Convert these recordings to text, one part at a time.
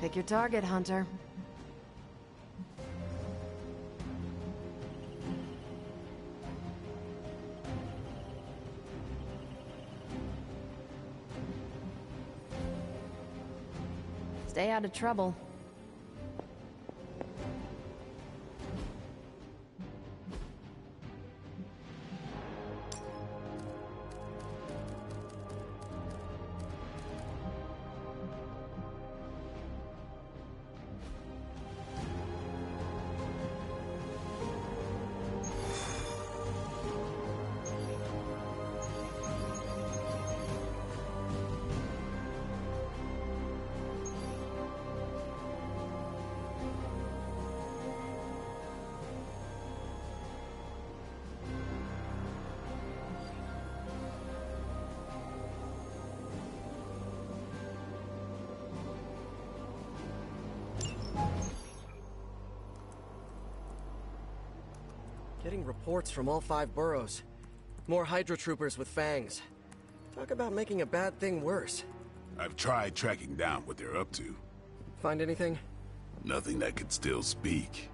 Pick your target, Hunter. Stay out of trouble. Getting reports from all 5 boroughs. More Hydra troopers with fangs. Talk about making a bad thing worse. I've tried tracking down what they're up to. Find anything? Nothing that could still speak.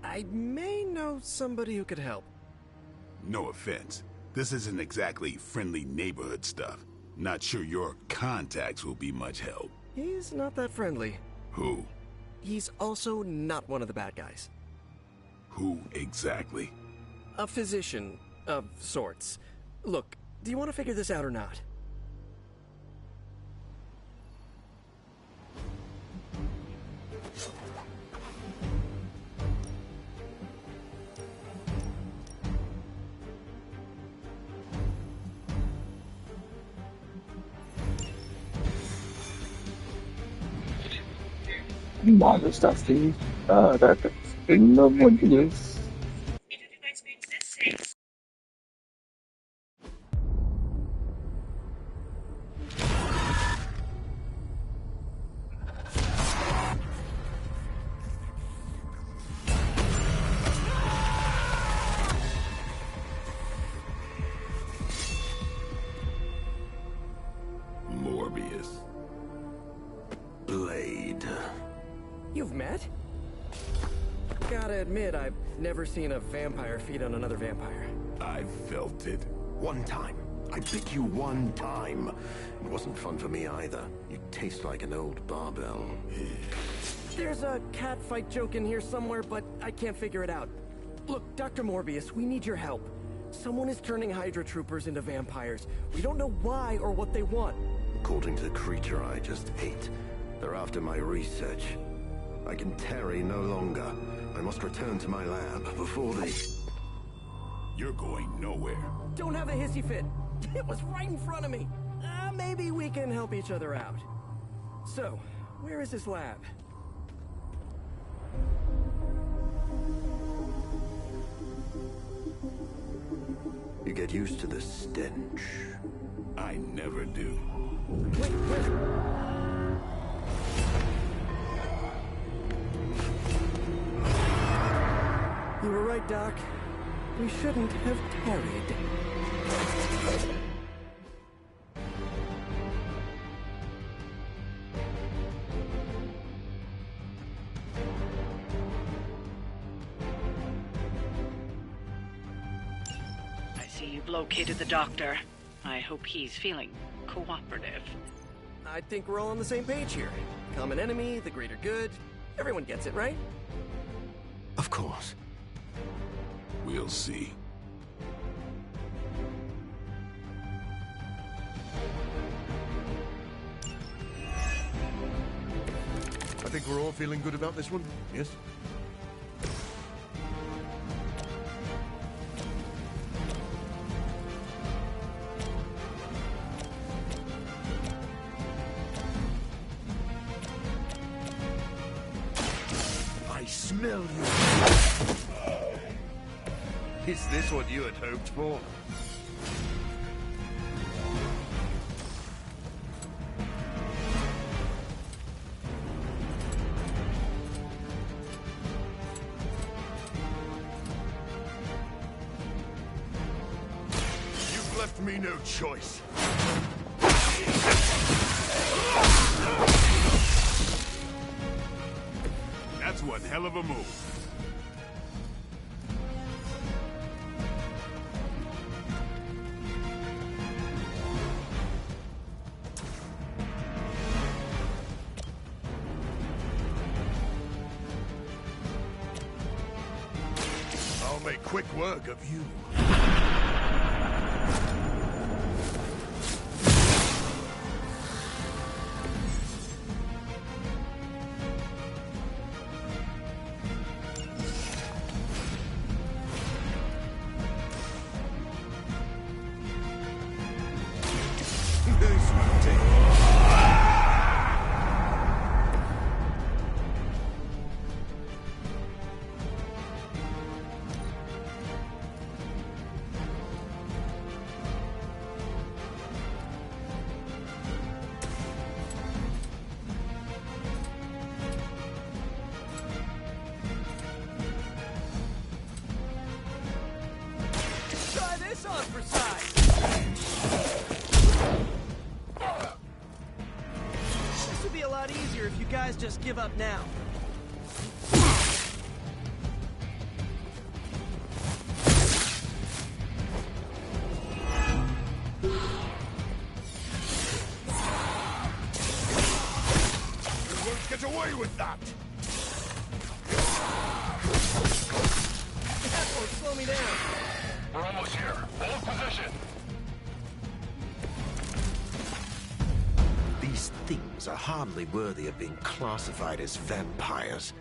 I may know somebody who could help. No offense. This isn't exactly friendly neighborhood stuff. Not sure your contacts will be much help. He's not that friendly. Who? He's also not one of the bad guys. Who exactly? A physician of sorts. Look, do you want to figure this out or not? Mano, está assim. Caraca, pelo amor de Deus. Morbius. Blade. You've met? Gotta admit, I've never seen a vampire feed on another vampire. I felt it. One time. I bit you one time. It wasn't fun for me either. You taste like an old barbell. There's a cat fight joke in here somewhere, but I can't figure it out. Look, Dr. Morbius, we need your help. Someone is turning Hydra troopers into vampires. We don't know why or what they want. According to the creature I just ate, they're after my research. I can tarry no longer. I must return to my lab before they... You're going nowhere. Don't have a hissy fit. It was right in front of me. Maybe we can help each other out. So, where is his lab? You get used to the stench. I never do. Wait, where? You were right, Doc. We shouldn't have tarried. I see you've located the doctor. I hope he's feeling cooperative. I think we're all on the same page here. Common enemy, the greater good. Everyone gets it, right? Of course. We'll see. I think we're all feeling good about this one, yes? I smell you. Is this what you had hoped for? You've left me no choice. hell of a move. I'll make quick work of you. Try this on for size. This would be a lot easier if you guys just give up now. You won't get away with that! That won't slow me down. We're almost here. Hold position. These things are hardly worthy of being classified as vampires.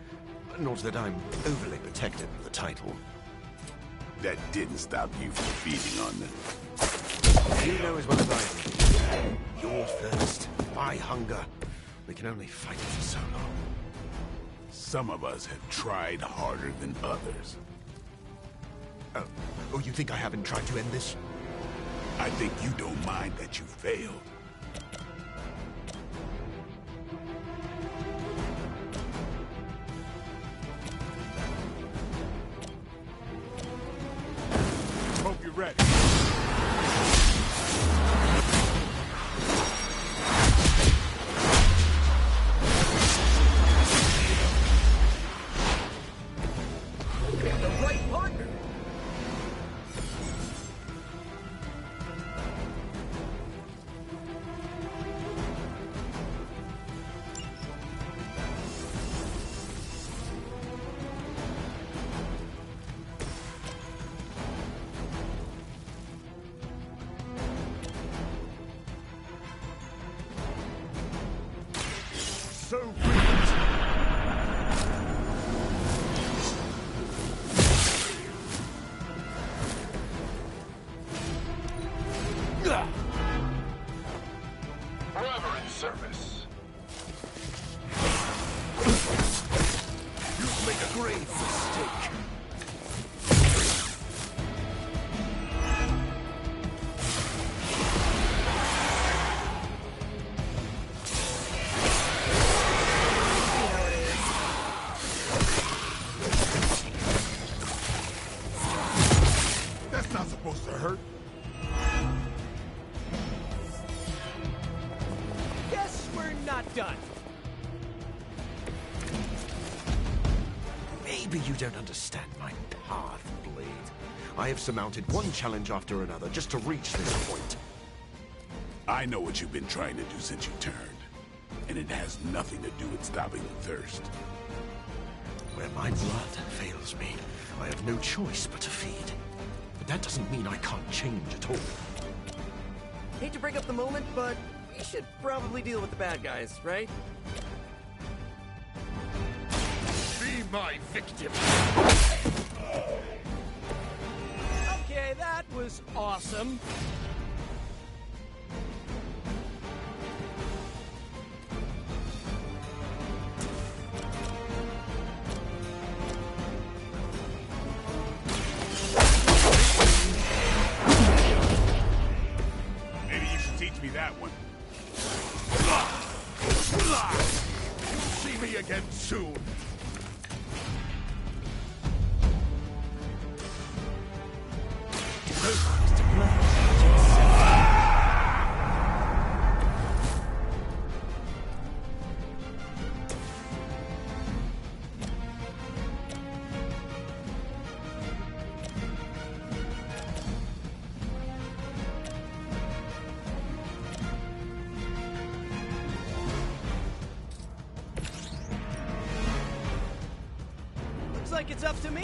Not that I'm overly protective of the title. That didn't stop you from feeding on them. You know as well as I do. Your thirst, my hunger. We can only fight it for so long. Some of us have tried harder than others. Oh, you think I haven't tried to end this? I think you don't mind that you failed. Hope you're ready. The right partner. So brilliant. Forever in service. You make a grave mistake. That's not supposed to hurt. Guess we're not done. Maybe you don't understand my path, Blade. I have surmounted one challenge after another just to reach this point. I know what you've been trying to do since you turned, and it has nothing to do with stopping the thirst. Where my blood fails me, I have no choice but to feed. But that doesn't mean I can't change at all. Hate to break up the moment, but we should probably deal with the bad guys, right? Be my victim. Okay, that was awesome. Maybe you should teach me that one. You'll see me again soon. like it's up to me.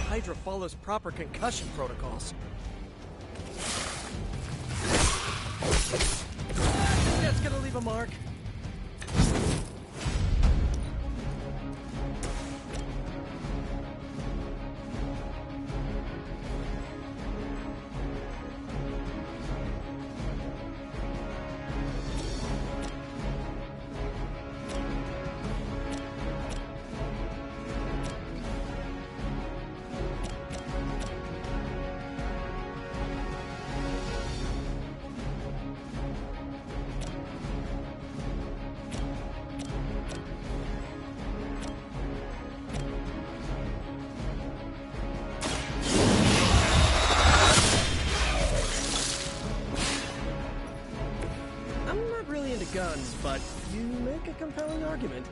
Hydra follows proper concussion protocols. That's gonna leave a mark. Guns, but you make a compelling argument.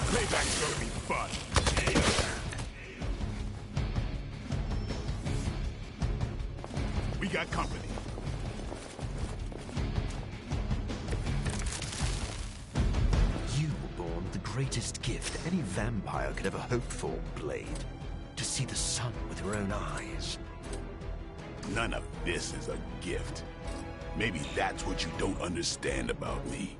Playback's gonna be fun. We got company. Greatest gift any vampire could ever hope for, Blade. To see the sun with your own eyes. None of this is a gift. Maybe that's what you don't understand about me.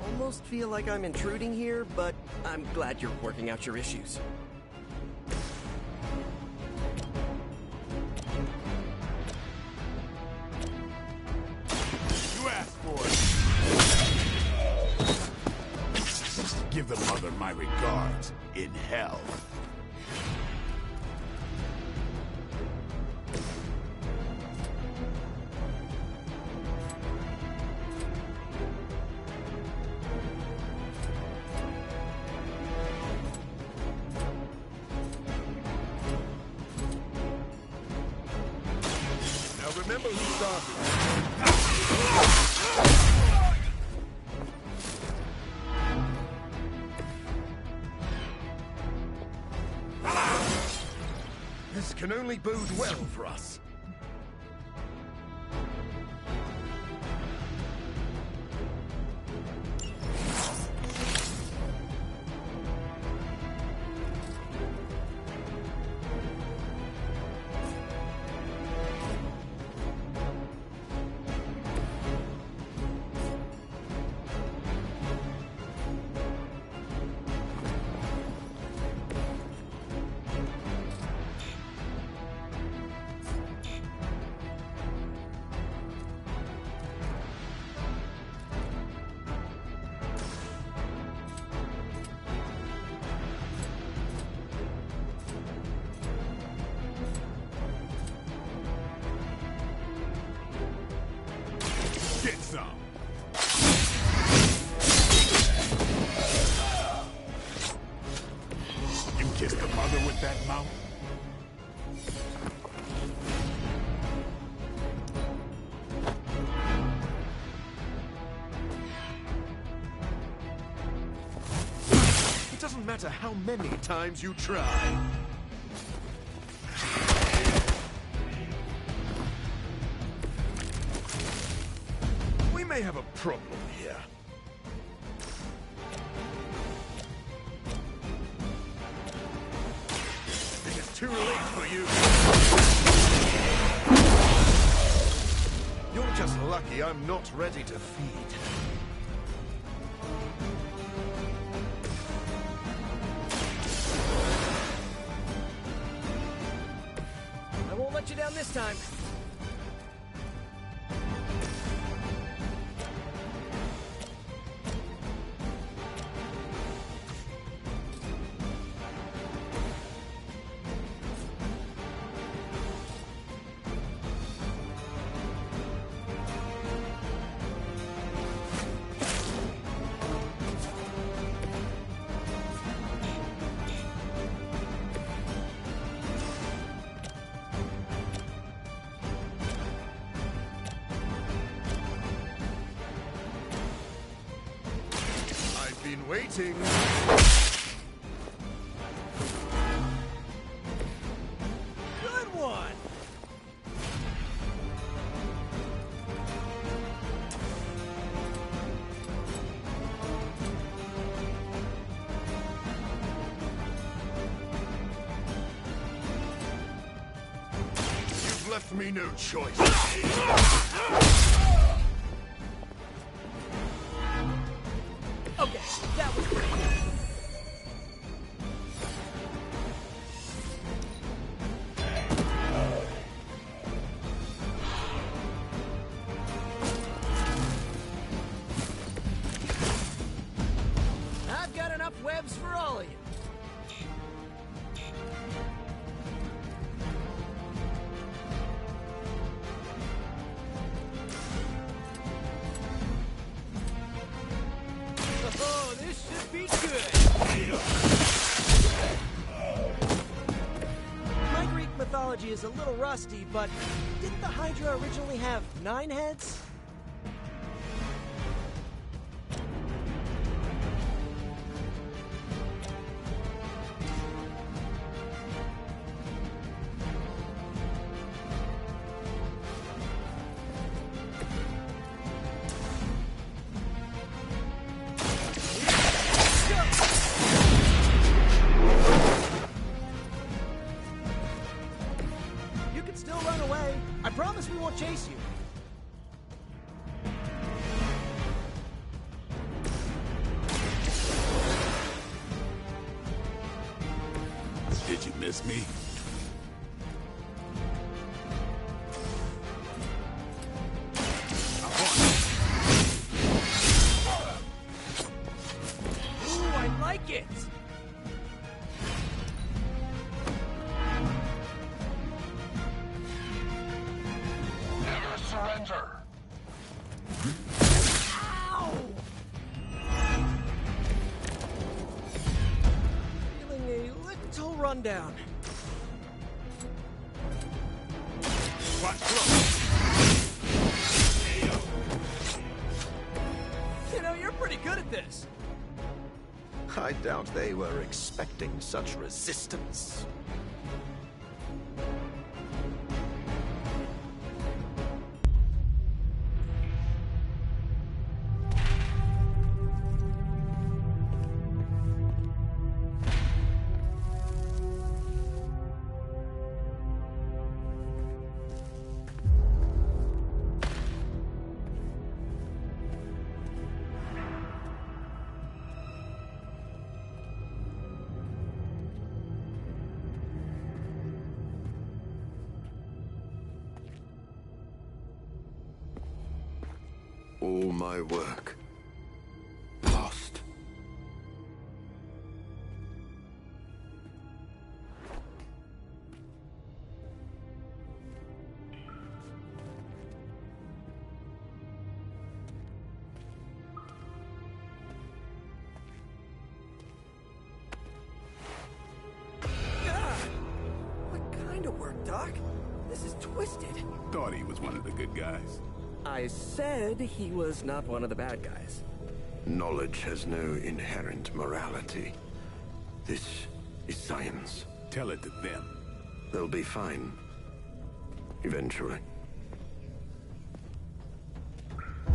Almost feel like I'm intruding here, but I'm glad you're working out your issues. You asked for it. Give the mother my regards in hell. Now remember who started. This can only bode well for us. Get some. You kissed the mother with that mouth? It doesn't matter how many times you try. We may have a problem here. It's too late for you. You're just lucky I'm not ready to feed. I won't let you down this time. Been waiting. Good one! You've left me no choice. Okay, that was great. I've got enough webs for all of you. Oh, this should be good. My Greek mythology is a little rusty, but didn't the Hydra originally have 9 heads? You can still run away. I promise we won't chase you. Did you miss me? Ooh, I like it. Never surrender. Ow! Feeling a little rundown. You know, you're pretty good at this. I doubt they were expecting such resistance. All my work lost. What kind of work, Doc? This is twisted. Thought he was one of the good guys. I said he was not one of the bad guys. Knowledge has no inherent morality. This is science. Tell it to them. They'll be fine. Eventually.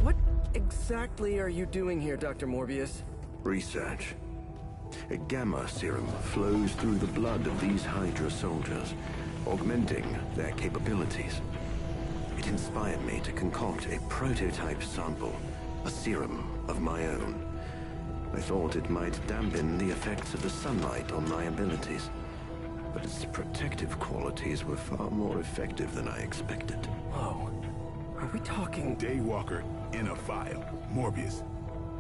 What exactly are you doing here, Dr. Morbius? Research. A gamma serum flows through the blood of these Hydra soldiers, augmenting their capabilities. It inspired me to concoct a prototype sample, a serum of my own. I thought it might dampen the effects of the sunlight on my abilities, but its protective qualities were far more effective than I expected. Whoa. Are we talking... Daywalker in a vial. Morbius,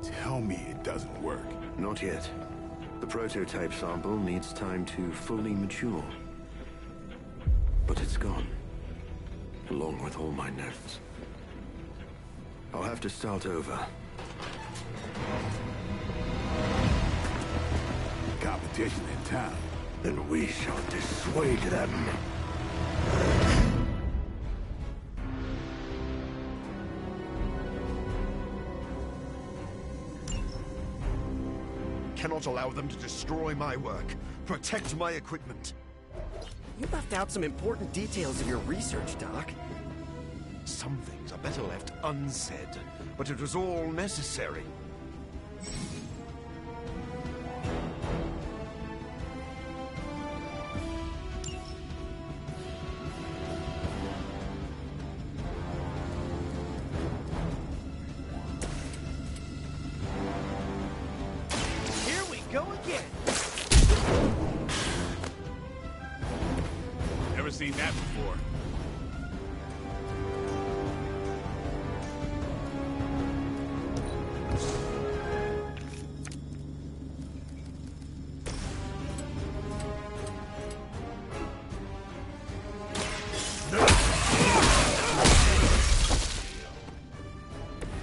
tell me it doesn't work. Not yet. The prototype sample needs time to fully mature. But it's gone, along with all my notes. I'll have to start over. Competition in town. Then we shall dissuade them. Cannot allow them to destroy my work. Protect my equipment. You left out some important details of your research, Doc. Some things are better left unsaid, but it was all necessary. Here we go again! Never seen that before.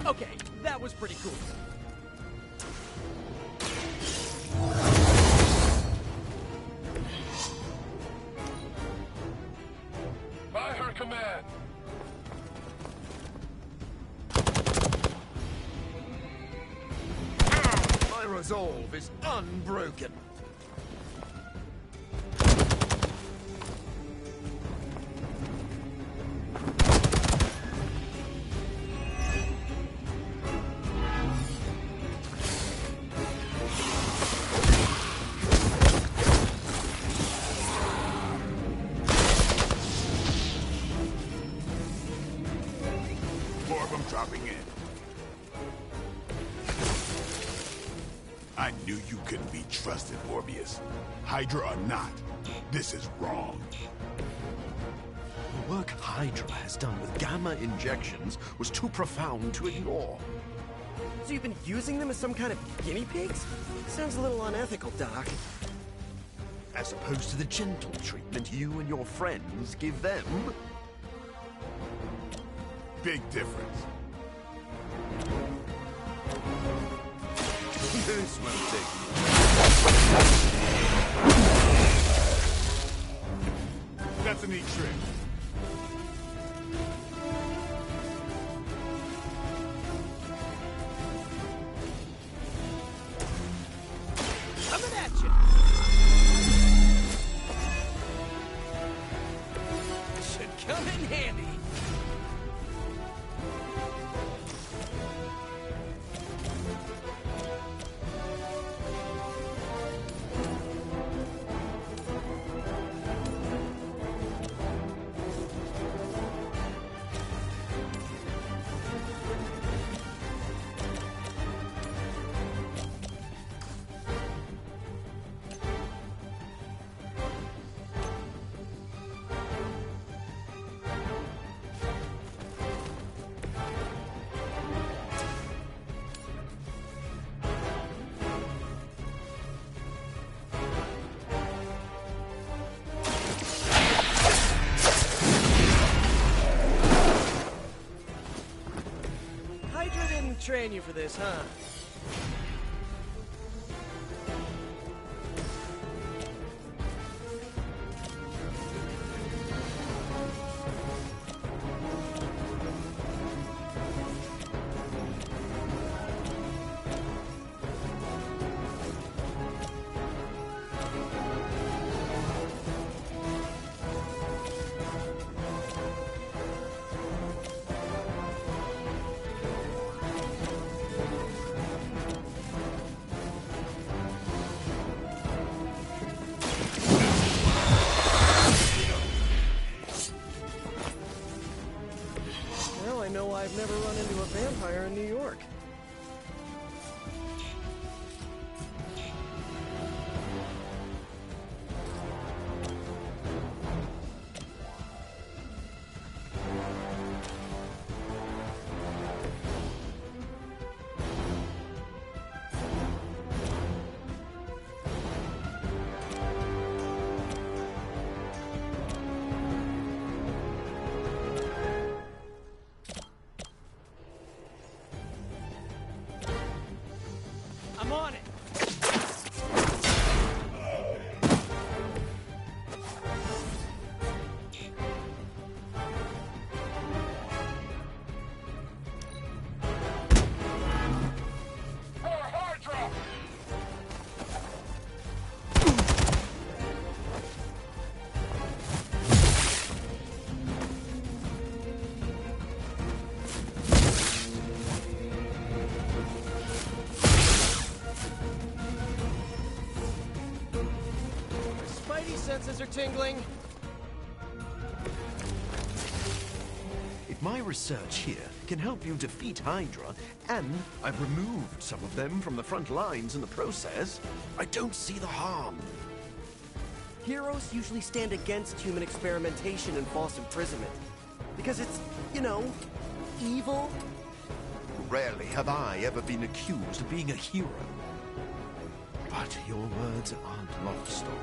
Okay, that was pretty cool. By her command. My resolve is unbroken. More of them dropping in. I knew you couldn't be trusted, Morbius. Hydra or not, this is wrong. The work Hydra has done with gamma injections was too profound to ignore. So you've been using them as some kind of guinea pigs? Sounds a little unethical, Doc. As opposed to the gentle treatment you and your friends give them. Big difference. This won't take That's a neat trick. Coming at you! Should come in handy. Hydra didn't train you for this, huh? I'm on it! Senses are tingling. If my research here can help you defeat Hydra, and I've removed some of them from the front lines in the process, I don't see the harm. Heroes usually stand against human experimentation and false imprisonment. Because it's, you know, evil. Rarely have I ever been accused of being a hero. But your words aren't lost on me.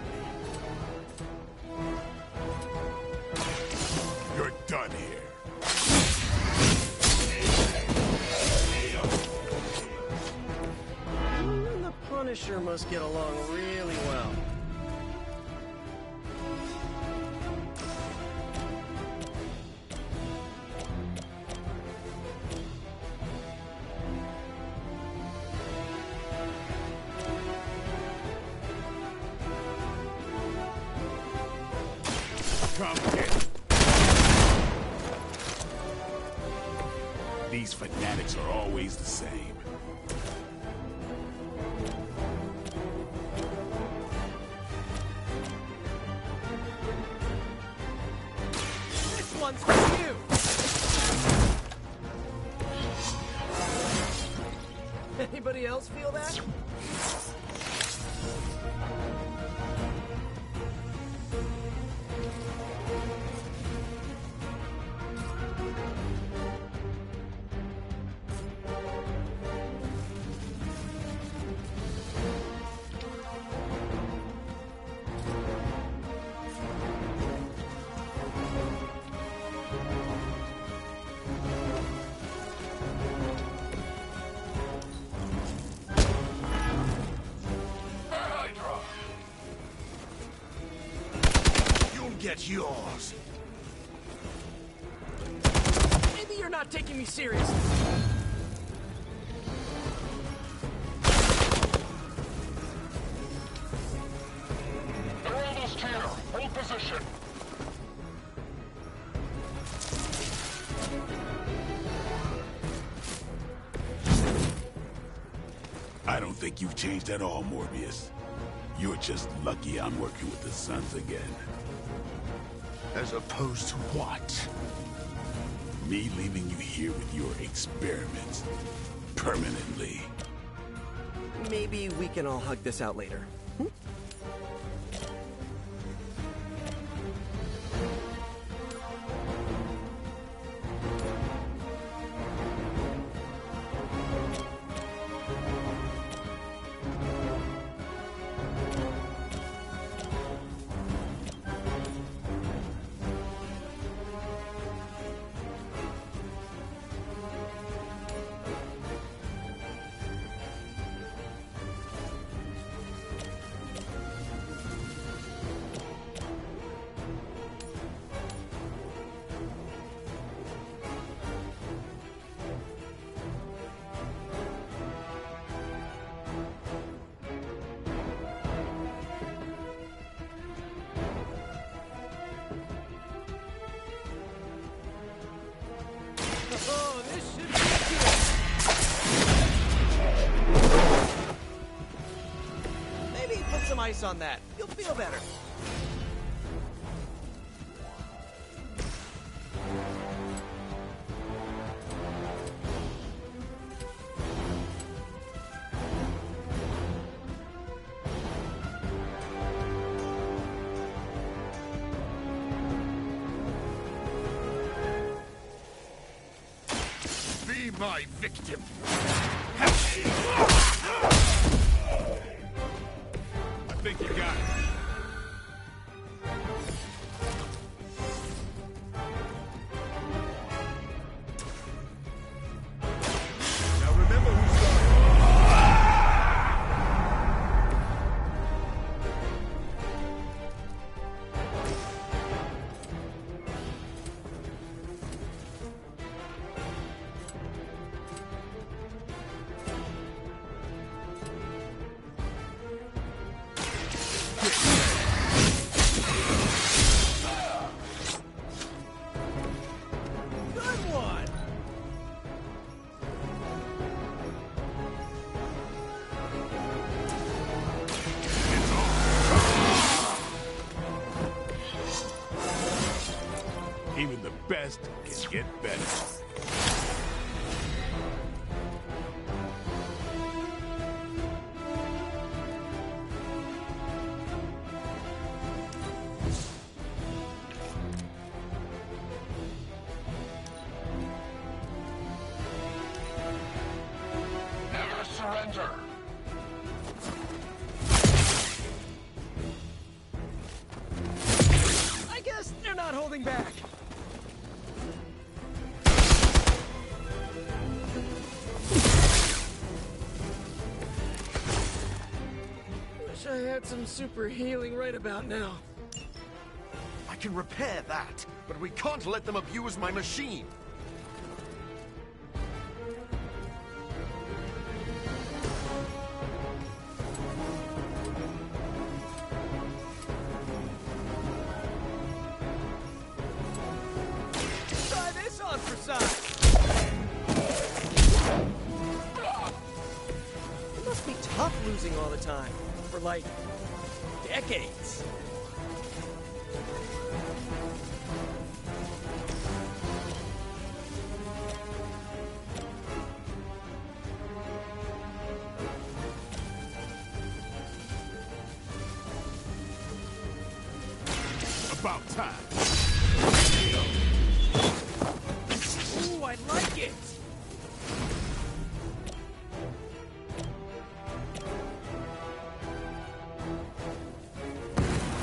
You're done here. You and the Punisher must get along really well. Come get it. These fanatics are always the same. This one's for you! Anybody else feel that? Get yours. Maybe you're not taking me seriously. They're almost here. Hold position. I don't think you've changed at all, Morbius. You're just lucky I'm working with the Sons again. As opposed to what? Me leaving you here with your experiments. Permanently. Maybe we can all hug this out later. Oh, this should be cute. Maybe put some ice on that. You'll feel better. My victim. I think you got it. Now remember who's starting. best can get better. Never surrender. I guess they're not holding back. Wish I had some super healing right about now. I can repair that, but we can't let them abuse my machine. Try this on for size. It must be tough losing all the time. For like decades. About time. Ooh, I like it.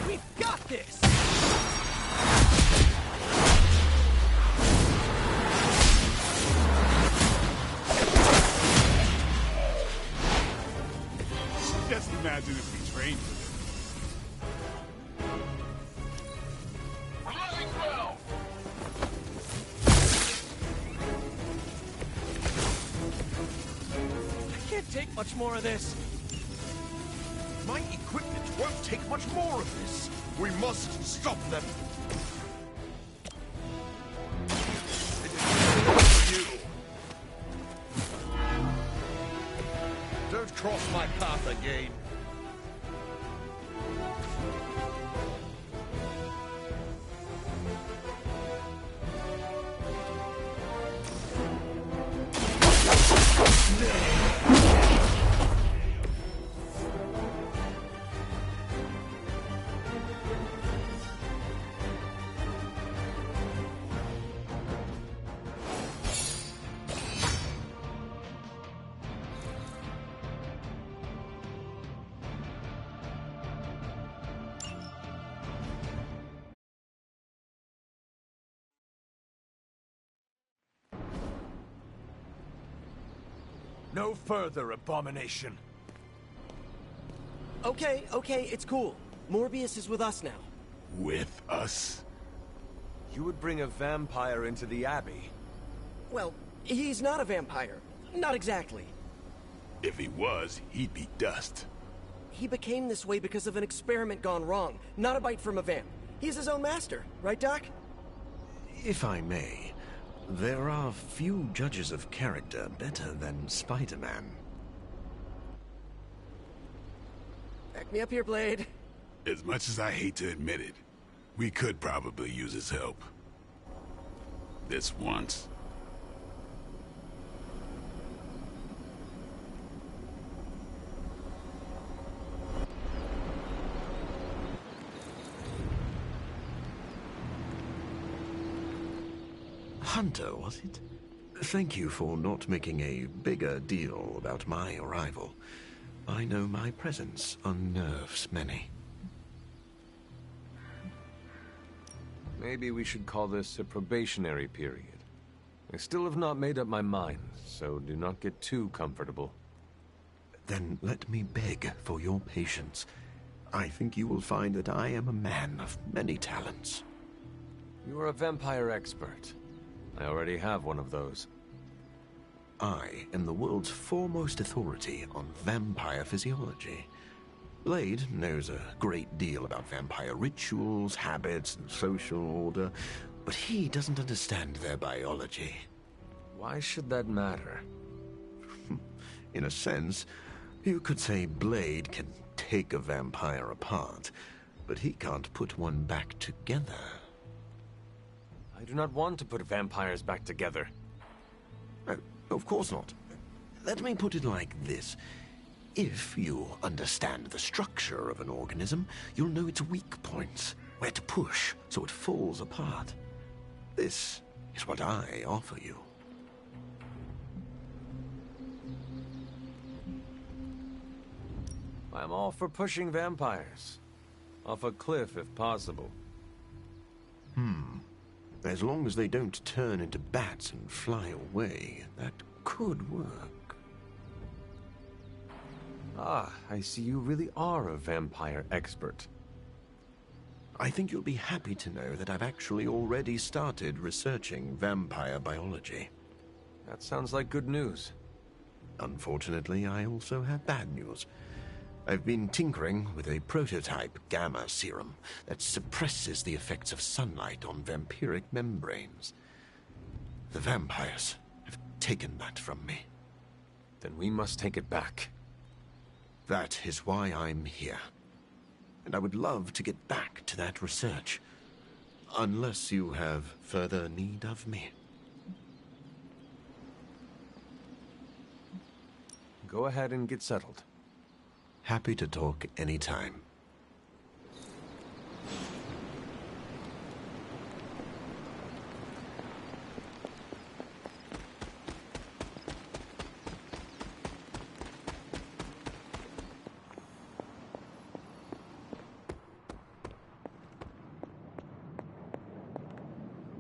We've got this. Just imagine if we trained for this. Running well. I can't take much more of this. My equipment won't take much more of this. We must stop them. It is you. Don't cross my path again. No further abomination. Okay, it's cool. Morbius is with us now. With us? You would bring a vampire into the Abbey? Well, he's not a vampire. Not exactly. If he was, he'd be dust. He became this way because of an experiment gone wrong, not a bite from a vamp. He's his own master, right, Doc? If I may, there are few judges of character better than Spider-Man. Back me up here, Blade. As much as I hate to admit it, we could probably use his help. This once. Hunter, was it? Thank you for not making a bigger deal about my arrival. I know my presence unnerves many. Maybe we should call this a probationary period. I still have not made up my mind, so do not get too comfortable. Then let me beg for your patience. I think you will find that I am a man of many talents. You are a vampire expert. I already have one of those. I am the world's foremost authority on vampire physiology. Blade knows a great deal about vampire rituals, habits, and social order, but he doesn't understand their biology. Why should that matter? In a sense, you could say Blade can take a vampire apart, but he can't put one back together. I I do not want to put vampires back together. Oh, of course not. Let me put it like this. If you understand the structure of an organism, you'll know its weak points, where to push so it falls apart. This is what I offer you. I'm all for pushing vampires. Off a cliff if possible. As long as they don't turn into bats and fly away, that could work. Ah, I see you really are a vampire expert. I think you'll be happy to know that I've actually already started researching vampire biology. That sounds like good news. Unfortunately, I also have bad news. I've been tinkering with a prototype gamma serum that suppresses the effects of sunlight on vampiric membranes. The vampires have taken that from me. Then we must take it back. That is why I'm here. And I would love to get back to that research. Unless you have further need of me. Go ahead and get settled. Happy to talk anytime.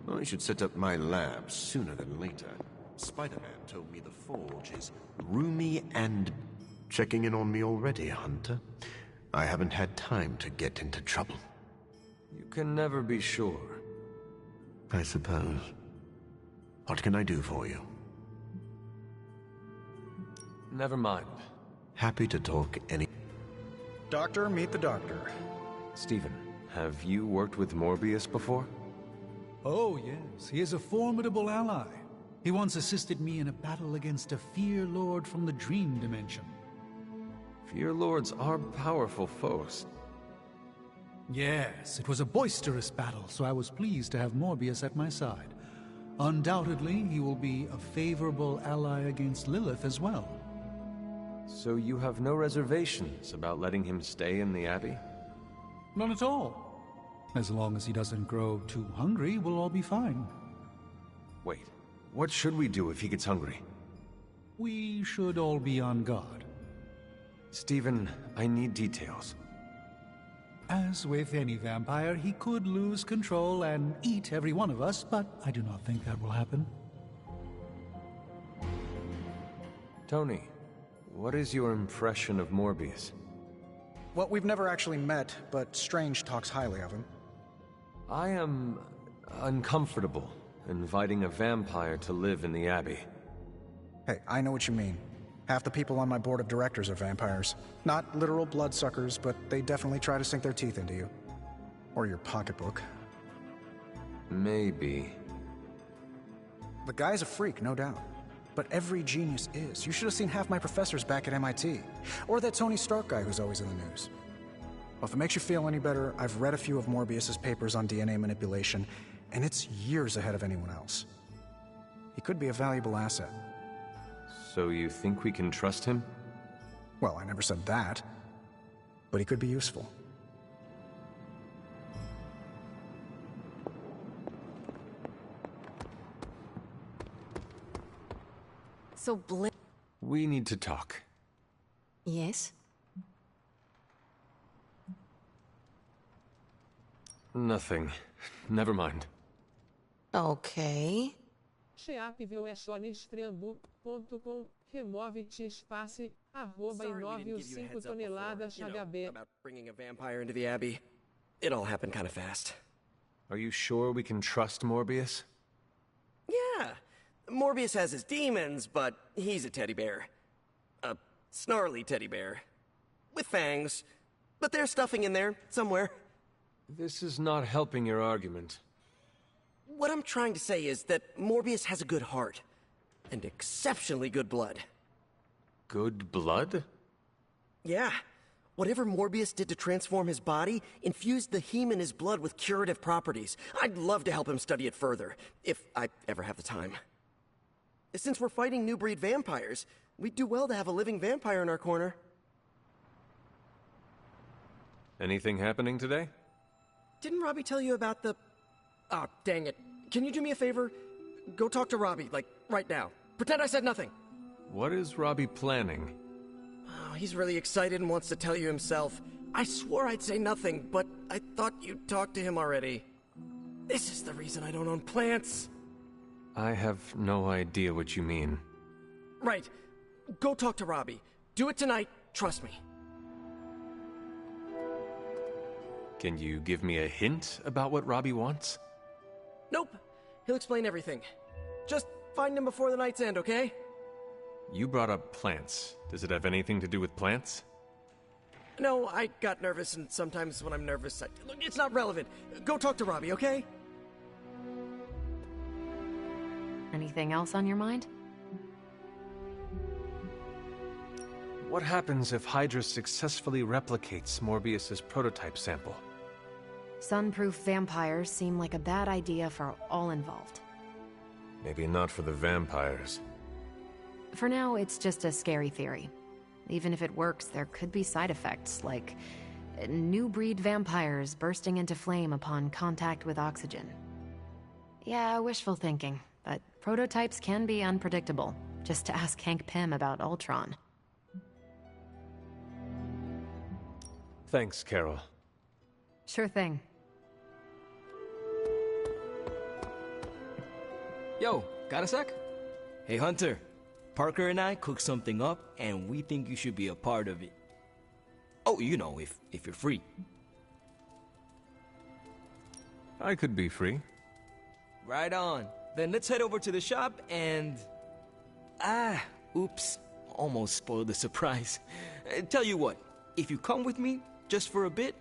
I should set up my lab sooner than later. Spider-Man told me the forge is roomy and... Checking in on me already, Hunter? I haven't had time to get into trouble. You can never be sure. I suppose. What can I do for you? Never mind. Happy to talk any... Doctor, meet the doctor. Stephen, have you worked with Morbius before? Oh, yes. He is a formidable ally. He once assisted me in a battle against a Fear Lord from the Dream Dimension. Fear Lords are powerful foes. Yes, it was a boisterous battle, so I was pleased to have Morbius at my side. Undoubtedly, he will be a favorable ally against Lilith as well. So you have no reservations about letting him stay in the Abbey? None at all. As long as he doesn't grow too hungry, we'll all be fine. Wait, what should we do if he gets hungry? We should all be on guard. Stephen, I need details. As with any vampire, he could lose control and eat every one of us, but I do not think that will happen. Tony, what is your impression of Morbius? Well, we've never actually met, but Strange talks highly of him. I am uncomfortable inviting a vampire to live in the Abbey. Hey, I know what you mean. Half the people on my board of directors are vampires. Not literal bloodsuckers, but they definitely try to sink their teeth into you. Or your pocketbook. Maybe. The guy's a freak, no doubt. But every genius is. You should have seen half my professors back at MIT. Or that Tony Stark guy who's always in the news. Well, if it makes you feel any better, I've read a few of Morbius's papers on DNA manipulation, and it's years ahead of anyone else. He could be a valuable asset. So you think we can trust him? Well, I never said that. But he could be useful. So We need to talk. Yes? Nothing. Never mind. Okay. Cheapville é só nestrambu.com. Remove-te espaço, arroba e 9,5 toneladas HB. About bringing a vampire into the Abbey. It all happened kind of fast. Are you sure we can trust Morbius? Yeah. Morbius has his demons, but he's a teddy bear. A snarly teddy bear. With fangs. But there's stuffing in there, somewhere. This is not helping your argument. What I'm trying to say is that Morbius has a good heart. And exceptionally good blood. Good blood? Yeah. Whatever Morbius did to transform his body infused the heme in his blood with curative properties. I'd love to help him study it further, if I ever have the time. Since we're fighting new breed vampires, we'd do well to have a living vampire in our corner. Anything happening today? Didn't Robbie tell you about the... Oh, dang it. Can you do me a favor? Go talk to Robbie, like, right now. Pretend I said nothing. What is Robbie planning? Oh, he's really excited and wants to tell you himself. I swore I'd say nothing, but I thought you'd talked to him already. This is the reason I don't own plants. I have no idea what you mean. Right. Go talk to Robbie. Do it tonight, trust me. Can you give me a hint about what Robbie wants? Nope. He'll explain everything. Just find him before the night's end, okay? You brought up plants. Does it have anything to do with plants? No, I got nervous, and sometimes when I'm nervous, look, it's not relevant. Go talk to Robbie, okay? Anything else on your mind? What happens if Hydra successfully replicates Morbius's prototype sample? Sunproof vampires seem like a bad idea for all involved. Maybe not for the vampires. For now, it's just a scary theory. Even if it works, there could be side effects, like new breed vampires bursting into flame upon contact with oxygen. Yeah, wishful thinking, but prototypes can be unpredictable. Just to ask Hank Pym about Ultron. Thanks, Carol. Sure thing. Yo, got a sec? Hey, Hunter. Parker and I cooked something up, and we think you should be a part of it. Oh, you know, if you're free. I could be free. Right on. Then let's head over to the shop and... oops. Almost spoiled the surprise. Tell you what, if you come with me, just for a bit,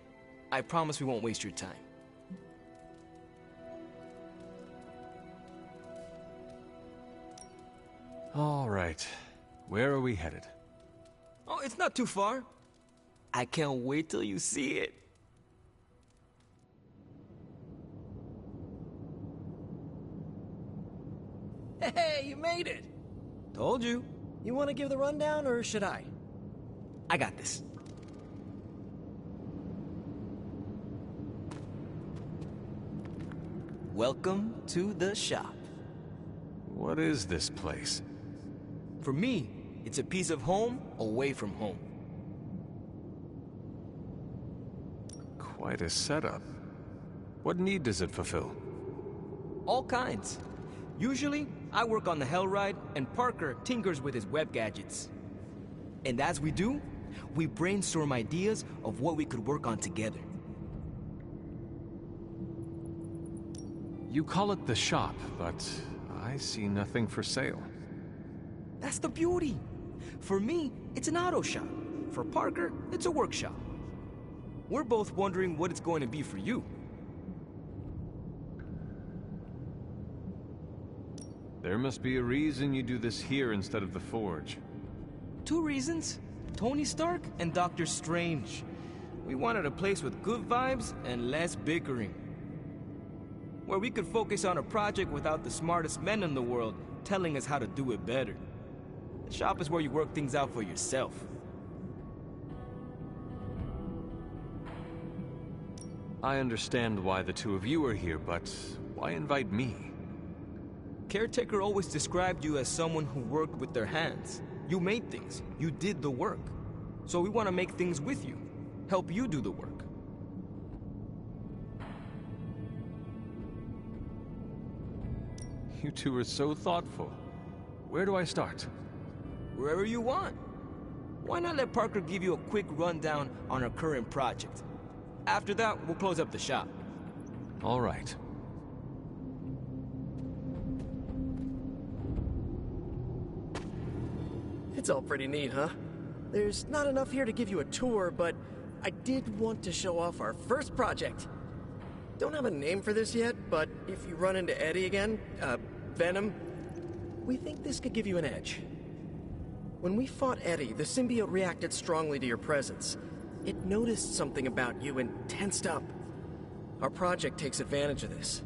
I promise we won't waste your time. All right. Where are we headed? Oh, it's not too far. I can't wait till you see it. Hey, you made it! Told you. You want to give the rundown, or should I? I got this. Welcome to the shop. What is this place? For me, it's a piece of home away from home. Quite a setup. What need does it fulfill? All kinds. Usually, I work on the Hell Ride, and Parker tinkers with his web gadgets. And as we do, we brainstorm ideas of what we could work on together. You call it the shop, but I see nothing for sale. That's the beauty. For me, it's an auto shop. For Parker, it's a workshop. We're both wondering what it's going to be for you. There must be a reason you do this here instead of the Forge. 2 reasons. Tony Stark and Doctor Strange. We wanted a place with good vibes and less bickering. Where we could focus on a project without the smartest men in the world telling us how to do it better. The shop is where you work things out for yourself. I understand why the two of you are here, but why invite me? Caretaker always described you as someone who worked with their hands. You made things. You did the work. So we want to make things with you. Help you do the work. You two are so thoughtful. Where do I start? Wherever you want. Why not let Parker give you a quick rundown on our current project? After that, we'll close up the shop. All right. It's all pretty neat, huh? There's not enough here to give you a tour, but I did want to show off our first project. Don't have a name for this yet, but if you run into Eddie again, Venom, we think this could give you an edge. When we fought Eddie, the symbiote reacted strongly to your presence. It noticed something about you and tensed up. Our project takes advantage of this.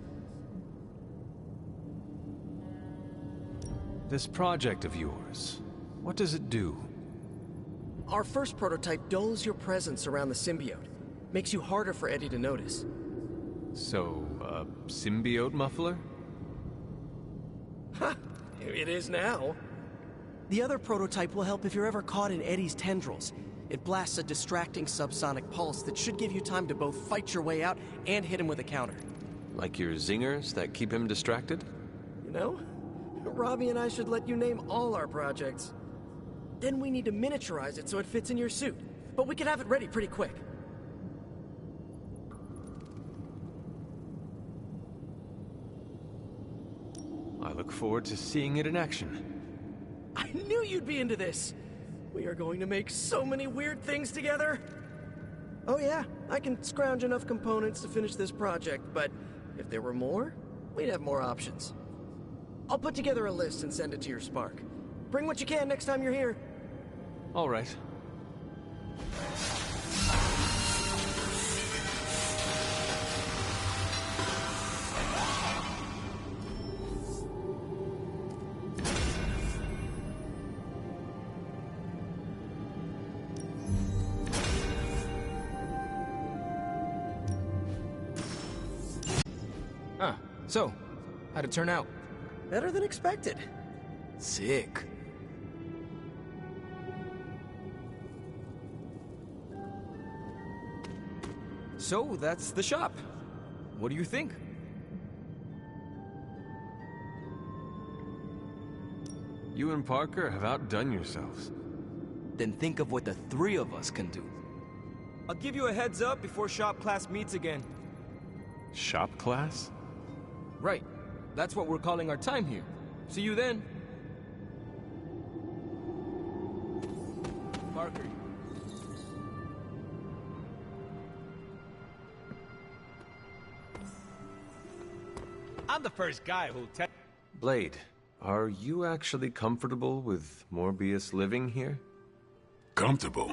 This project of yours, what does it do? Our first prototype dulls your presence around the symbiote. Makes you harder for Eddie to notice. So, a symbiote muffler? Ha! It is now. The other prototype will help if you're ever caught in Eddie's tendrils. It blasts a distracting subsonic pulse that should give you time to both fight your way out and hit him with a counter. Like your zingers that keep him distracted? You know, Robbie and I should let you name all our projects. Then we need to miniaturize it so it fits in your suit. But we can have it ready pretty quick. I look forward to seeing it in action. I knew you'd be into this! We are going to make so many weird things together! Oh yeah, I can scrounge enough components to finish this project, but if there were more, we'd have more options. I'll put together a list and send it to your Spark. Bring what you can next time you're here. All right. So, how'd it turn out? Better than expected. Sick. So, that's the shop. What do you think? You and Parker have outdone yourselves. Then think of what the three of us can do. I'll give you a heads up before shop class meets again. Shop class? Right. That's what we're calling our time here. See you then. Parker. I'm the first guy who'll tell... Blade, are you actually comfortable with Morbius living here? Comfortable?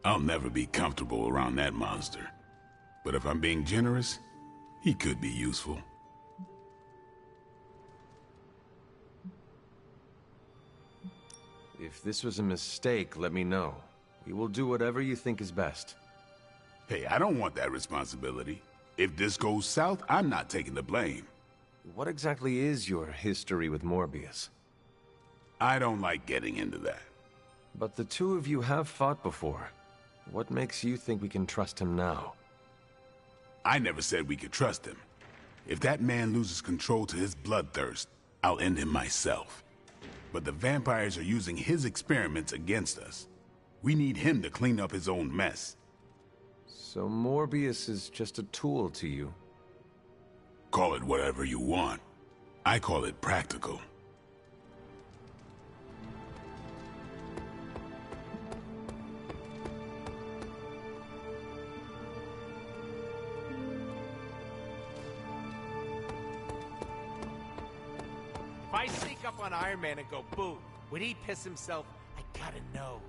I'll never be comfortable around that monster. But if I'm being generous, he could be useful. If this was a mistake, let me know. We will do whatever you think is best. Hey, I don't want that responsibility. If this goes south, I'm not taking the blame. What exactly is your history with Morbius? I don't like getting into that. But the two of you have fought before. What makes you think we can trust him now? I never said we could trust him. If that man loses control to his bloodthirst, I'll end him myself. But the vampires are using his experiments against us. We need him to clean up his own mess. So Morbius is just a tool to you? Call it whatever you want. I call it practical. If I sneak up on Iron Man and go boo, would he piss himself? I gotta know.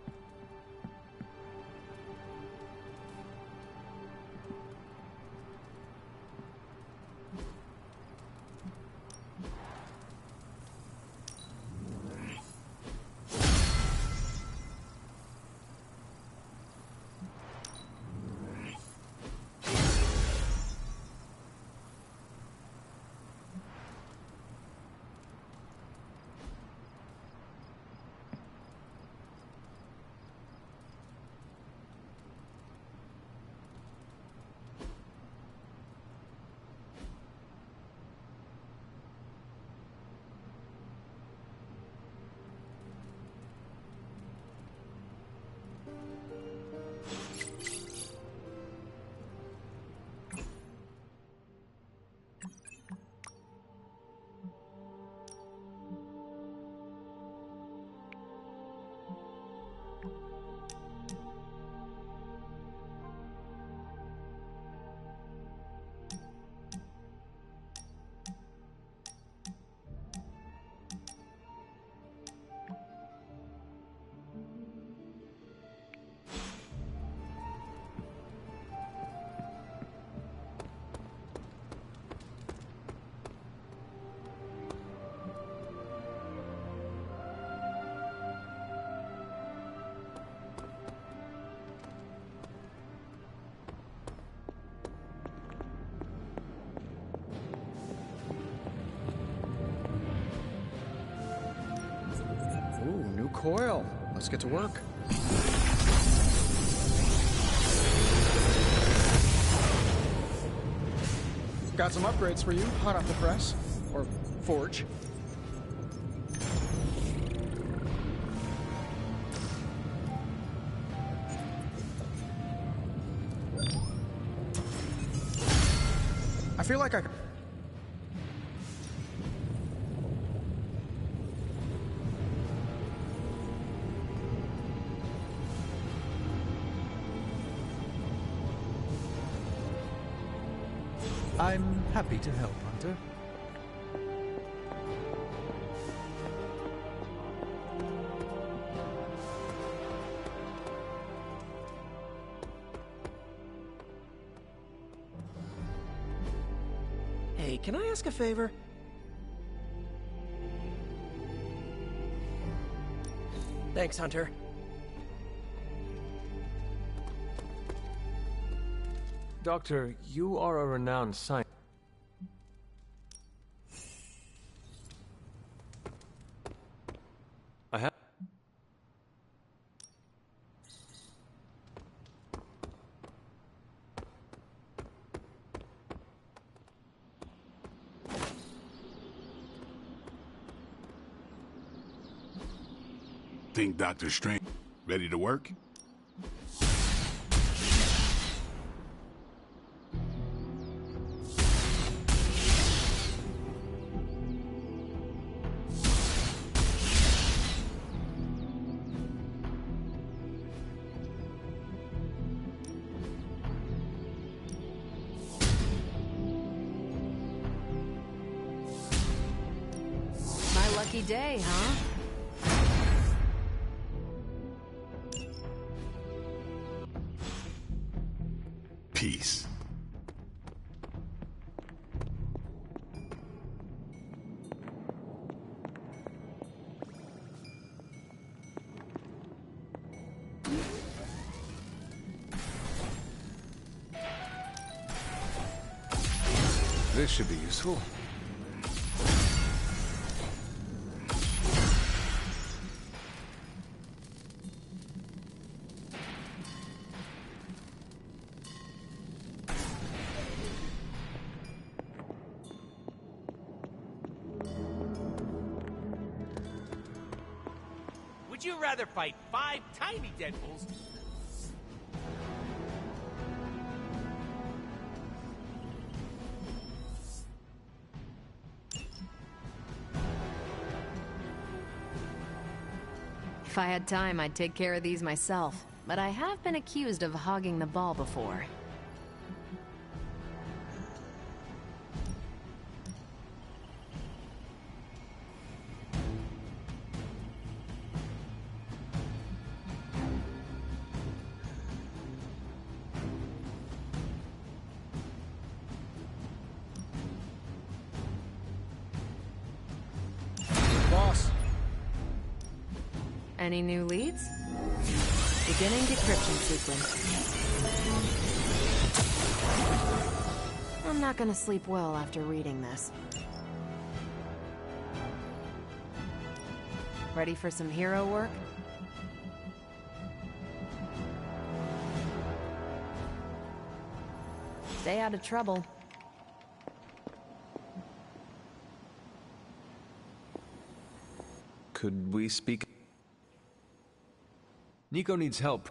coil. Let's get to work. Got some upgrades for you, hot off the press. Or forge. I feel like I could... I'm happy to help, Hunter. Hey, can I ask a favor? Thanks, Hunter. Doctor, you are a renowned scientist. I have... Think Dr. Strange ready to work? My lucky day, huh? Peace. This should be useful. Would you rather fight 5 tiny Deadpools? If I had time, I'd take care of these myself. But I have been accused of hogging the ball before. Boss. Any new leads? Beginning decryption sequence. I'm not gonna sleep well after reading this. Ready for some hero work? Stay out of trouble. Could we speak? Nico needs help.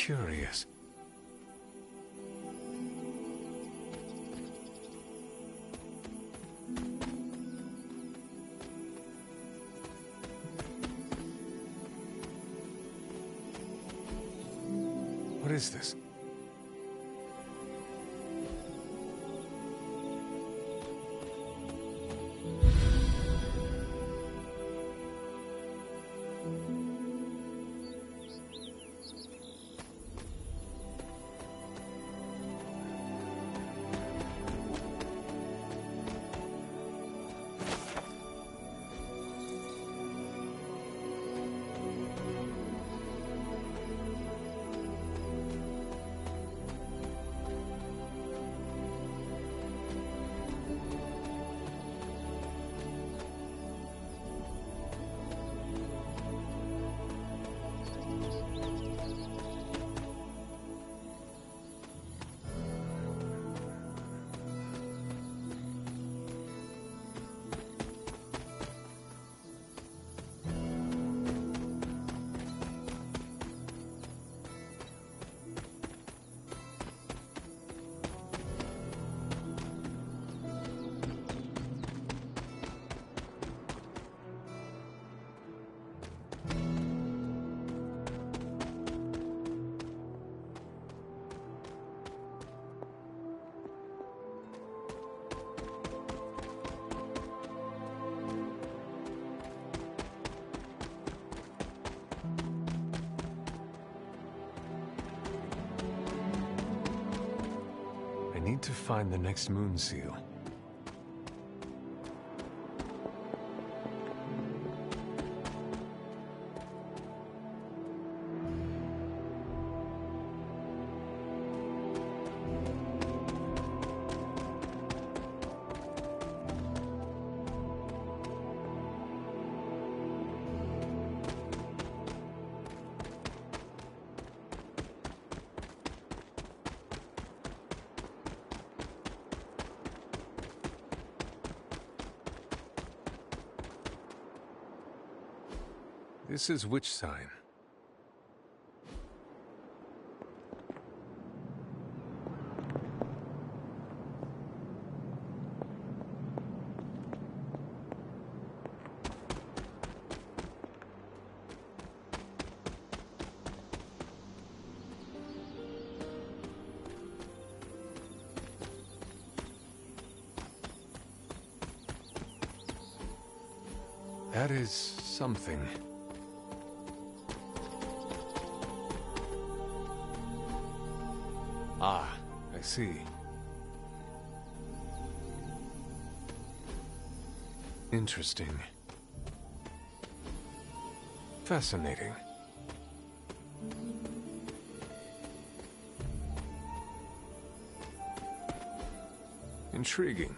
curious. What is this? I need to find the next moon seal. This is which sign? That is something. Ah, I see. Interesting. Fascinating. Intriguing.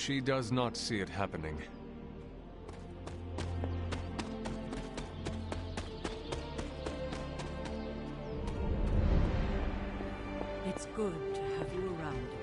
She does not see it happening. It's good to have you around again.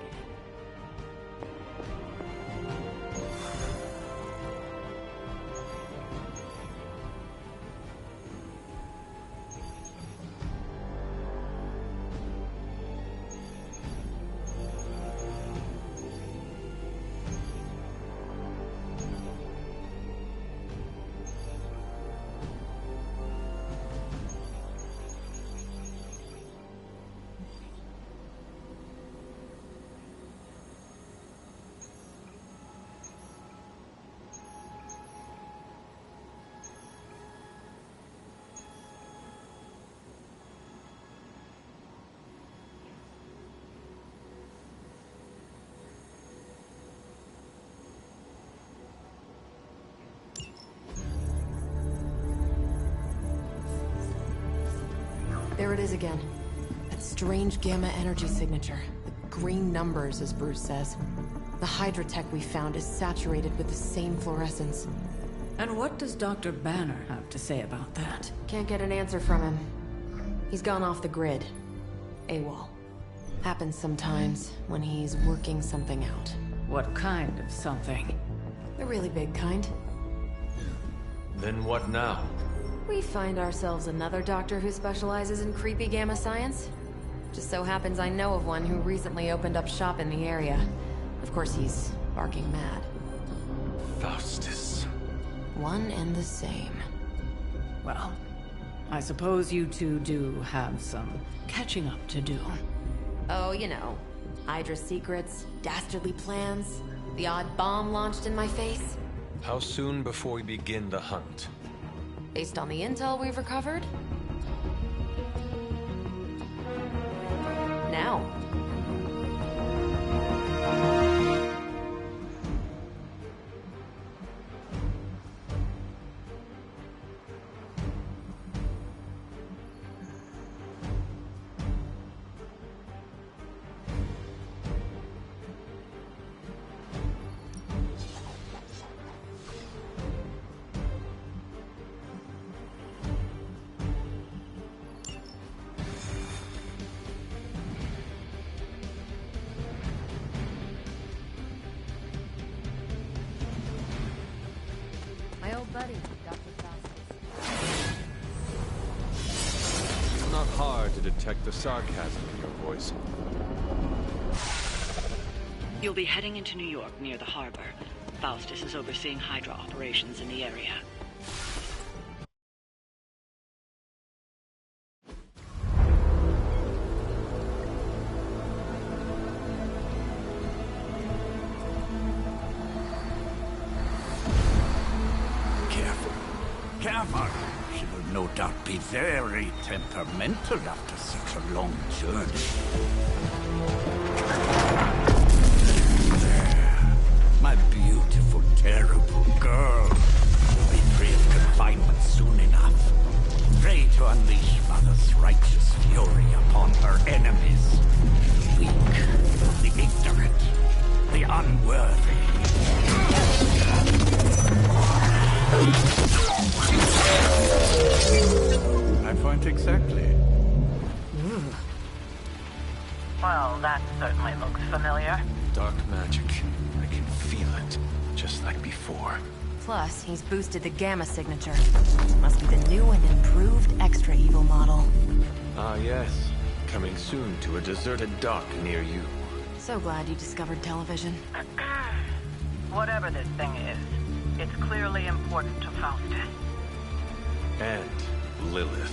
There it is again. That strange gamma energy signature. The green numbers, as Bruce says. The Hydra tech we found is saturated with the same fluorescence. And what does Dr. Banner have to say about that? Can't get an answer from him. He's gone off the grid. AWOL. Happens sometimes when he's working something out. What kind of something? The really big kind. Then what now? We find ourselves another doctor who specializes in creepy gamma science. Just so happens I know of one who recently opened up shop in the area. Of course, he's barking mad. Faustus. One and the same. Well, I suppose you two do have some catching up to do. Oh, you know. Hydra secrets, dastardly plans, the odd bomb launched in my face. How soon before we begin the hunt? Based on the intel we've recovered? Now. My old buddy, Dr. Faustus. It's not hard to detect the sarcasm in your voice. You'll be heading into New York near the harbor. Faustus is overseeing Hydra operations in the area. Careful. She will no doubt be very temperamental after such a long journey. There. My beautiful, terrible girl will be free of confinement soon enough. Pray to unleash Mother's righteous fury upon her enemies. The weak, the ignorant, the unworthy. My point exactly. Well, that certainly looks familiar. Dark magic. I can feel it. Just like before. Plus, he's boosted the gamma signature. Must be the new and improved extra evil model. Ah, yes. Coming soon to a deserted dock near you. So glad you discovered television. Whatever this thing is, it's clearly important to Faustus. And Lilith.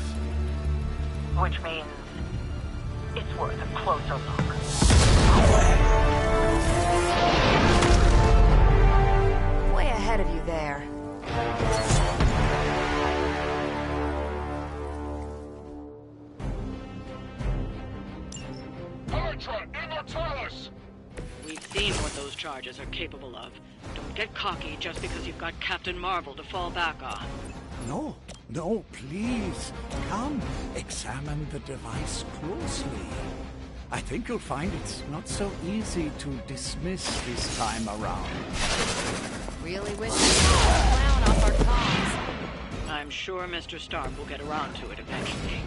Which means it's worth a closer look. Way ahead of you there. Hydra Immortalis! We've seen what those charges are capable of. Don't get cocky just because you've got Captain Marvel to fall back on. No, no, please. Come, examine the device closely. I think you'll find it's not so easy to dismiss this time around. Really wish we could clown off our comms. I'm sure Mr. Stark will get around to it eventually.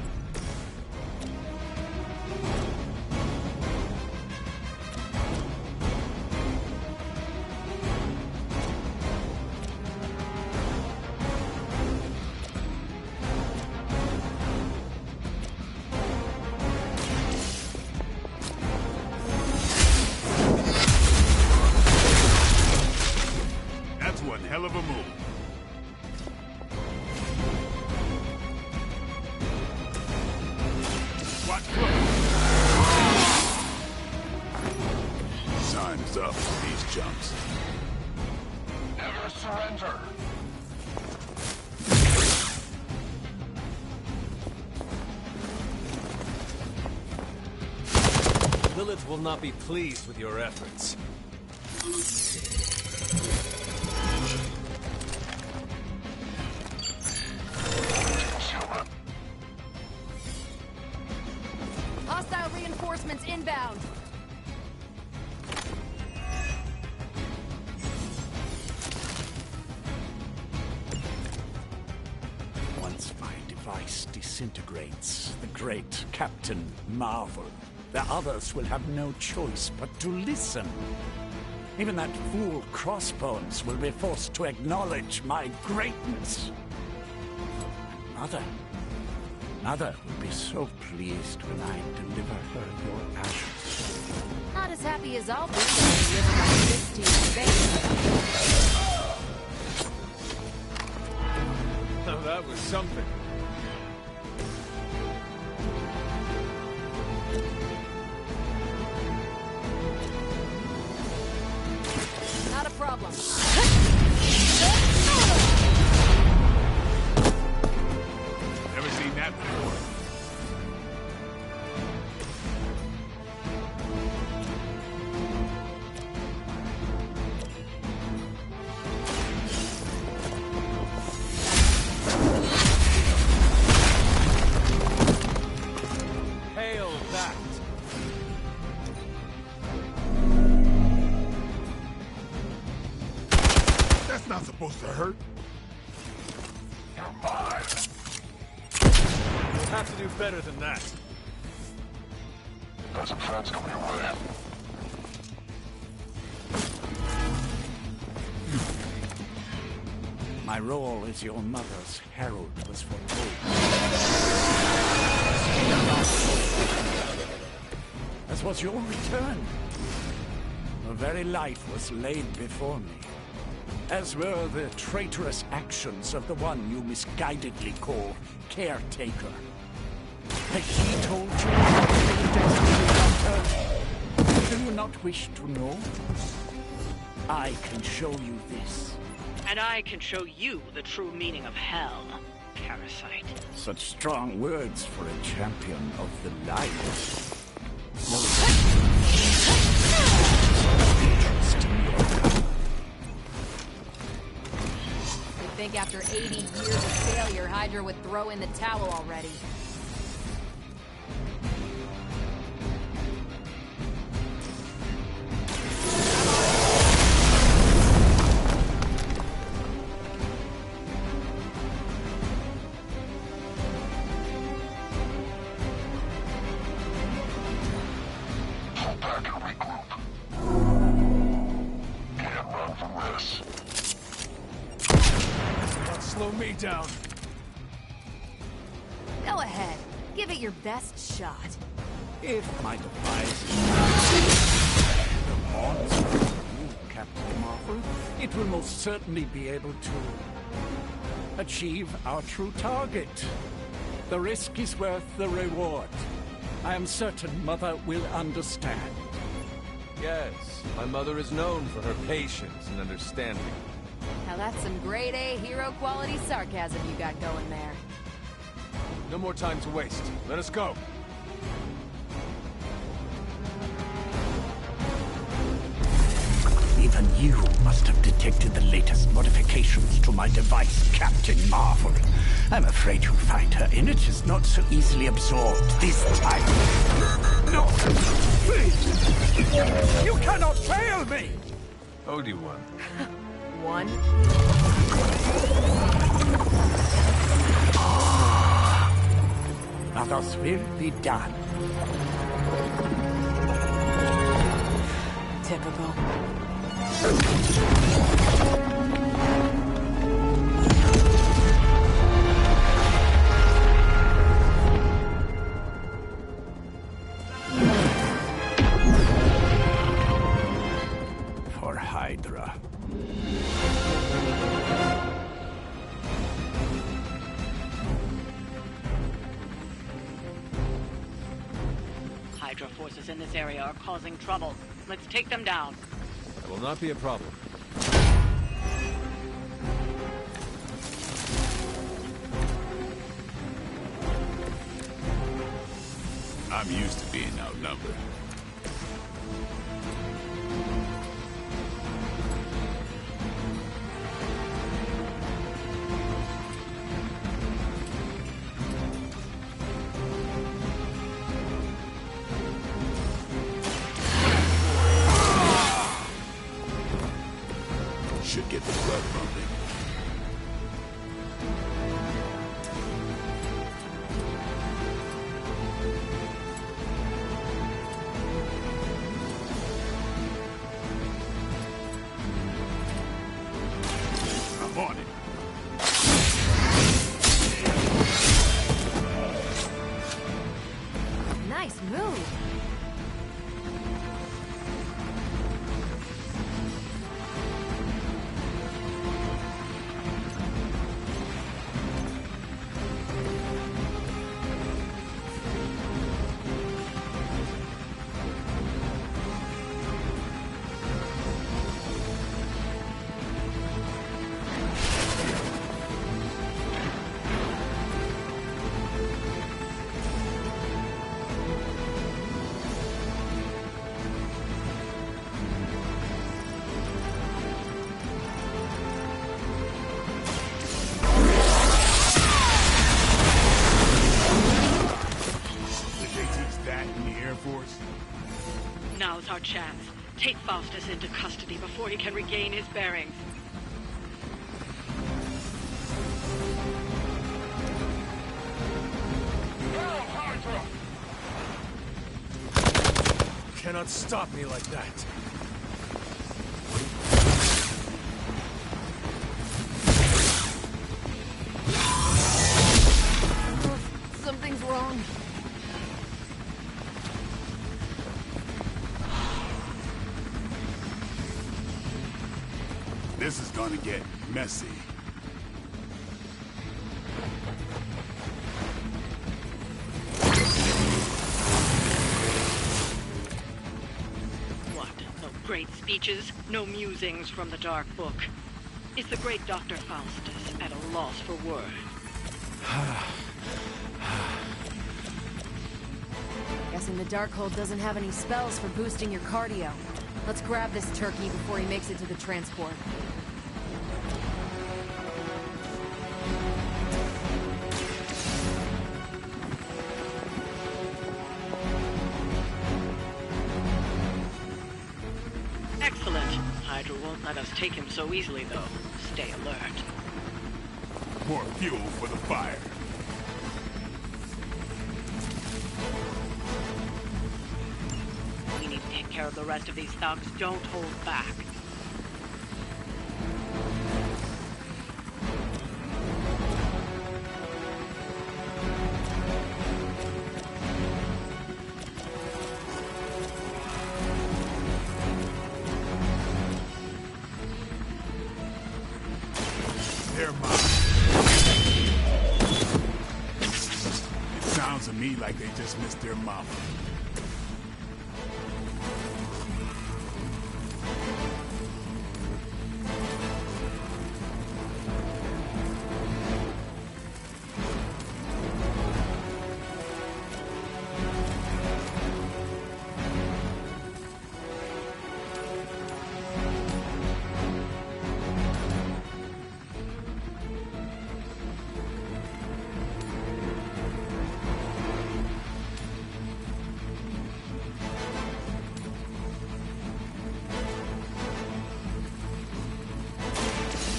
One hell of a move. Watch close. Time's up for these chumps. Never surrender. Lilith will not be pleased with your efforts. inbound. Once my device disintegrates, the great Captain Marvel, the others will have no choice but to listen. Even that fool Crossbones will be forced to acknowledge my greatness. Mother will be so pleased when I deliver her your ashes. Not as happy as I'll be when I live my fist to your face. Now that was something. Not a problem. Never seen that before. Hail that! That's not supposed to hurt. We'll have to do better than that. Got some friends coming your way. My role as your mother's herald was foretold. As was your return. Your very life was laid before me. As were the traitorous actions of the one you misguidedly call Caretaker. Has she told you your destiny, Doctor? Do you not wish to know? I can show you this. And I can show you the true meaning of hell, Parasite. Such strong words for a champion of the light. You'd think after 80 years of failure, Hydra would throw in the towel already. Pull back and regroup. Can't run from this. Don't slow me down. Go ahead. Give it your best shot. If my device haunts you, Captain Marvel, it will most certainly be able to achieve our true target. The risk is worth the reward. I am certain Mother will understand. Yes, my mother is known for her patience and understanding. Now that's some grade A hero quality sarcasm you got going there. No more time to waste. Let us go. Even you must have detected the latest modifications to my device, Captain Marvel. I'm afraid you'll find her energy is not so easily absorbed this time. No! Please! You cannot fail me! Obi-Wan. One. Others will be done. Typical. For Hydra. Hydra forces in this area are causing trouble. Let's take them down. That will not be a problem. I'm used to being outnumbered. Nice move. Now's our chance. Take Faustus into custody before he can regain his bearings. You cannot stop me like that. Something's wrong. This is gonna get messy. What? No great speeches? No musings from the Dark Book? Is the great Dr. Faustus at a loss for words? Guessing the Darkhold doesn't have any spells for boosting your cardio. Let's grab this turkey before he makes it to the transport. Excellent. Hydra won't let us take him so easily, though. Stay alert. More fuel for the fire. We need to take care of the rest of these thugs. Don't hold back. They're mine. It sounds to me like they just missed their mama.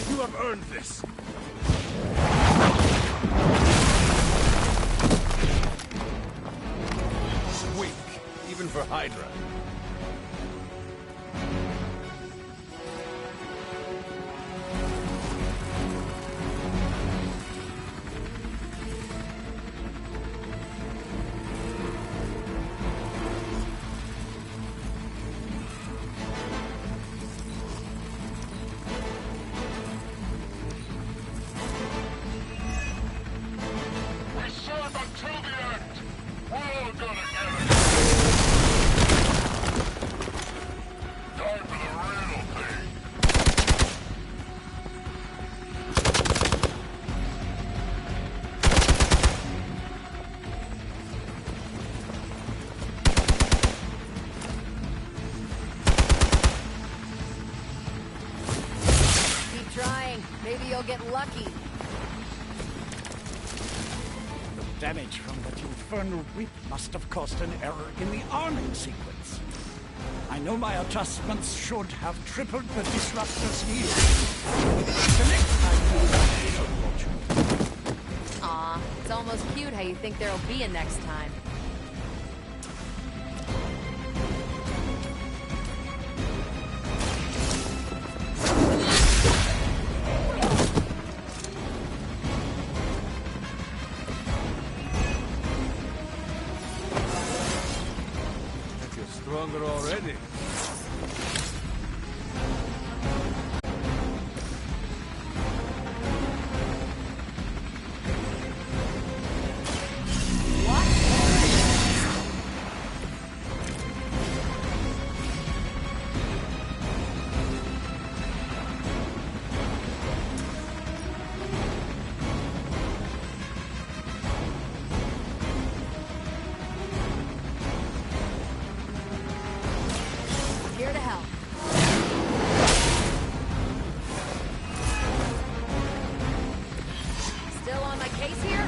You have earned this. Weak, even for Hydra. We serve until the end. We're all gonna get it. Time for the real thing. Keep trying. Maybe you'll get lucky. Damage from that infernal whip must have caused an error in the arming sequence. I know my adjustments should have tripled the disruptor's yield. The next time we'll Aw, it's almost cute how you think there'll be a next time. stronger already. Here to help. Still on my case here?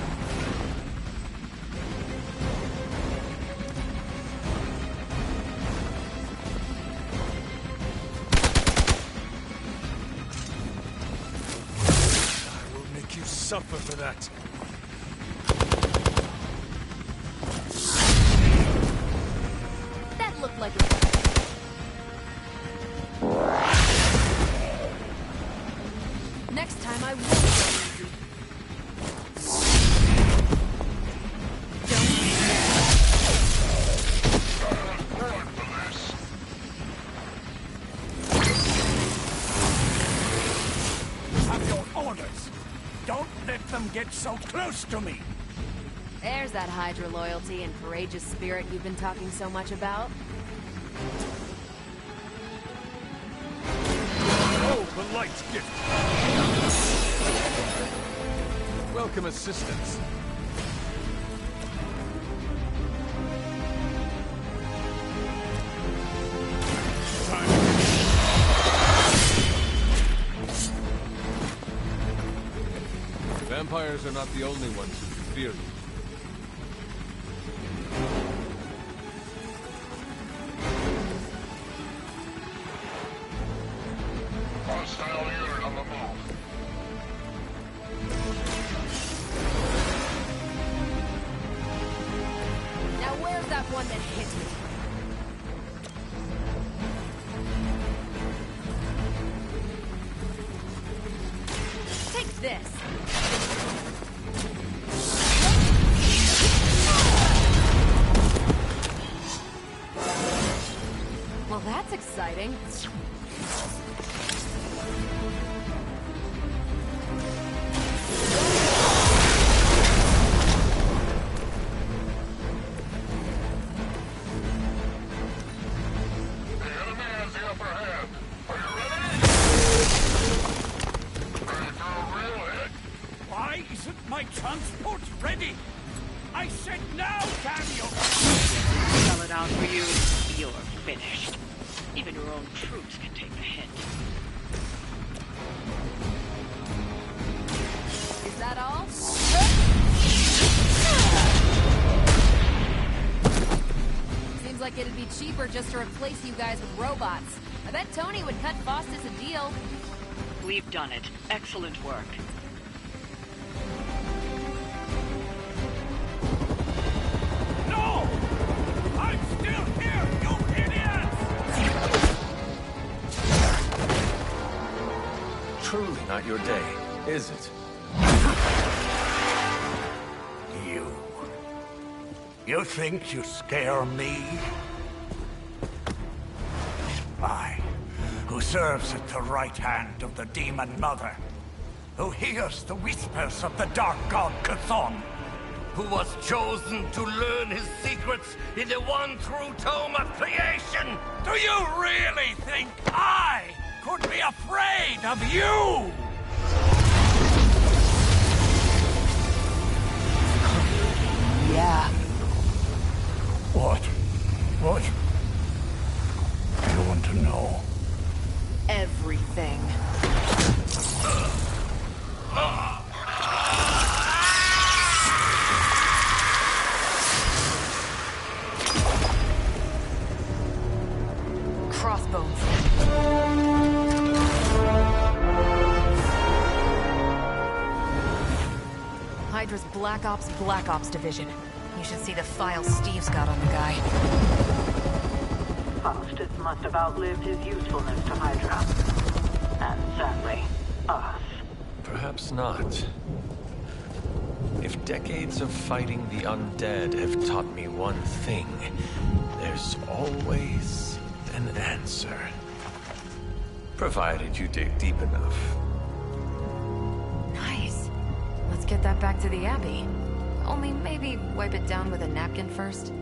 I will make you suffer for that. That looked like a... Next time I will go easy. Have your orders. Don't let them get so close to me. There's that Hydra loyalty and courageous spirit you've been talking so much about. Oh, the light gift. Welcome assistance. Vampires are not the only ones who fear you. Hostile unit on the move. Now where's that one that hit me? Take this. Well, that's exciting. The enemy has the upper hand. Are you ready? Ready for a real hit? Why isn't my transport ready? I said now, damn you! Spell it out for you. You're finished. Even your own troops can take the hint. Is that all? Seems like it'd be cheaper just to replace you guys with robots. I bet Tony would cut Faustus a deal. We've done it. Excellent work. No! I'm still here, you idiots! Truly not your day, is it? You think you scare me? I, who serves at the right hand of the Demon Mother, who hears the whispers of the Dark God Chthon, who was chosen to learn his secrets in the one true tome of creation. Do you really think I could be afraid of you? Yeah. What do you want to know? Everything. Crossbones. Hydra's Black Ops Division. You should see the file Steve's got on the guy. Faustus must have outlived his usefulness to Hydra. And sadly, us. Perhaps not. If decades of fighting the undead have taught me one thing, there's always an answer. Provided you dig deep enough. Nice. Let's get that back to the Abbey. Only maybe wipe it down with a napkin first.